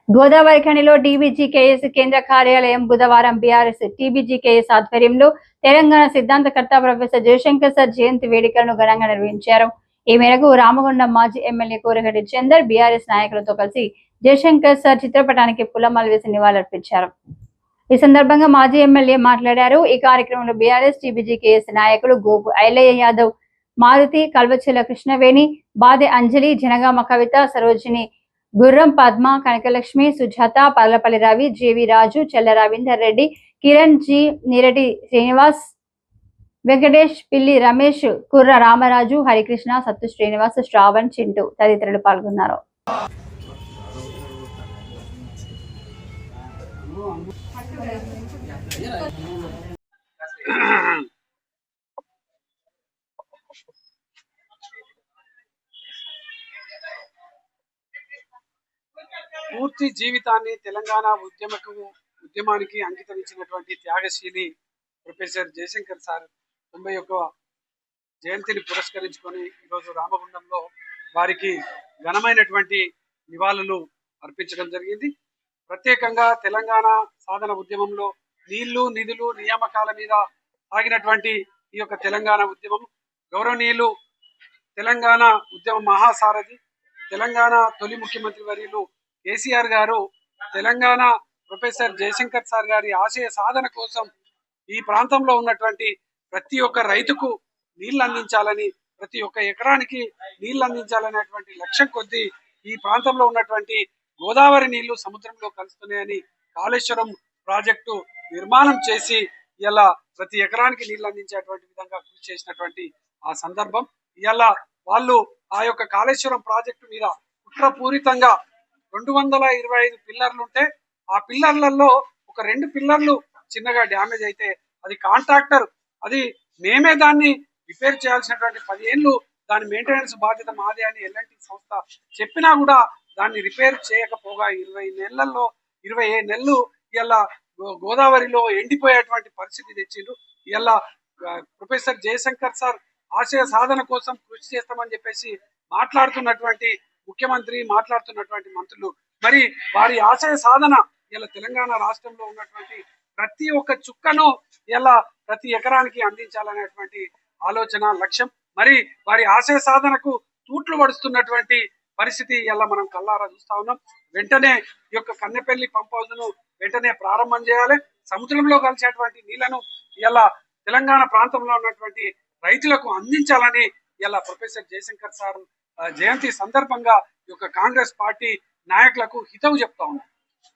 Godavari ఖనిలో TBGKS కేంద్ర కార్యాలయం బుధవారం బీఆర్ఎస్ టీబీజీకేఎస్ ఆధ్వర్యంలో తెలంగాణ సిద్ధాంతకర్త ప్రొఫెసర్ జయశంకర్ సార్ జయంతి వేడుకలను ఘనంగా నిర్వహించారు. ఈ మేరకు రామగుండం మాజీ ఎమ్మెల్యే కోరగడ్డి చందర్ బీఆర్ఎస్ నాయకులతో కలిసి జయశంకర్ సార్ చిత్రపటానికి పూలమాల వేసి నివాళులర్పించారు. ఈ సందర్భంగా మాజీ ఎమ్మెల్యే మాట్లాడారు. ఈ కార్యక్రమంలో బీఆర్ఎస్ టీబీజీకేఎస్ నాయకులు గోపు ఐలయ్య యాదవ్, మారుతి, కల్వచెల్ల కృష్ణవేణి, బాదె అంజలి, జనగామ కవిత, సరోజిని, గుర్రం పద్మ, కనకలక్ష్మి, సుజాత, పర్లపల్లి రవి, జేవి రాజు, చెల్ల రవీందర్ రెడ్డి, కిరణ్ జీ, నీరటి శ్రీనివాస్, వెంకటేష్, పిల్లి రమేష్, కుర్ర రామరాజు, హరికృష్ణ, సత్తు శ్రీనివాస్, శ్రావణ్, చింటూ తదితరులు పాల్గొన్నారు. పూర్తి జీవితాన్ని తెలంగాణ ఉద్యమానికి అంకితం ఇచ్చినటువంటి త్యాగశీలి ప్రొఫెసర్ జయశంకర్ సార్ 91వ జయంతిని పురస్కరించుకొని ఈరోజు రామగుండంలో వారికి ఘనమైనటువంటి నివాళులు అర్పించడం జరిగింది. ప్రత్యేకంగా తెలంగాణ సాధన ఉద్యమంలో నీళ్లు, నిధులు, నియామకాల మీద సాగినటువంటి ఈ యొక్క తెలంగాణ ఉద్యమం గౌరవనీయులు తెలంగాణ ఉద్యమ మహాసారథి, తెలంగాణ తొలి ముఖ్యమంత్రి వర్యులు కేసీఆర్ గారు తెలంగాణ ప్రొఫెసర్ జయశంకర్ సార్ గారి ఆశయ సాధన కోసం ఈ ప్రాంతంలో ఉన్నటువంటి ప్రతి ఒక్క రైతుకు నీళ్లు అందించాలని, ప్రతి ఒక్క ఎకరానికి నీళ్లు అందించాలనేటువంటి లక్ష్యం కొద్దీ ఈ ప్రాంతంలో ఉన్నటువంటి గోదావరి నీళ్లు సముద్రంలో కలుస్తున్నాయని కాళేశ్వరం ప్రాజెక్టు నిర్మాణం చేసి ఇలా ప్రతి ఎకరానికి నీళ్లు అందించేటువంటి విధంగా కృషి చేసినటువంటి ఆ సందర్భం. ఇలా వాళ్ళు ఆ యొక్క కాళేశ్వరం ప్రాజెక్టు మీద కుట్రపూరితంగా 225 పిల్లర్లు ఉంటే ఆ పిల్లర్లలో ఒక 2 పిల్లర్లు చిన్నగా డ్యామేజ్ అయితే అది కాంట్రాక్టర్, అది మేమే దాన్ని రిపేర్ చేయాల్సినటువంటి 10 ఏళ్ళు దాని మెయింటెనెన్స్ బాధ్యత మాదే అని ఎల్ఎన్టీ సంస్థ చెప్పినా కూడా దాన్ని రిపేర్ చేయకపోగా 27 నెలలు ఇలా గోదావరిలో ఎండిపోయేటువంటి పరిస్థితి తెచ్చిండ్రు. ఇలా ప్రొఫెసర్ జయశంకర్ సార్ ఆశయ సాధన కోసం కృషి చేస్తామని చెప్పేసి మాట్లాడుతున్నటువంటి ముఖ్యమంత్రి, మాట్లాడుతున్నటువంటి మంత్రులు, మరి వారి ఆశయ సాధన ఇలా తెలంగాణ రాష్ట్రంలో ఉన్నటువంటి ప్రతి ఒక్క చుక్కను ఇలా ప్రతి ఎకరానికి అందించాలనేటువంటి ఆలోచన, లక్ష్యం. మరి వారి ఆశయ సాధనకు తూట్లు పడుస్తున్నటువంటి పరిస్థితి ఇలా మనం కల్లారా చూస్తా ఉన్నాం. వెంటనే ఈ యొక్క కన్నెపల్లి పంప్ హౌస్ ను వెంటనే ప్రారంభం చేయాలి. సముద్రంలో కలిసేటువంటి నీళ్లను ఇలా తెలంగాణ ప్రాంతంలో ఉన్నటువంటి రైతులకు అందించాలని ఇలా ప్రొఫెసర్ జయశంకర్ సార్ జయంతి సందర్భంగా ఈ యొక్క కాంగ్రెస్ పార్టీ నాయకులకు హితవు చెప్తా ఉన్నాం.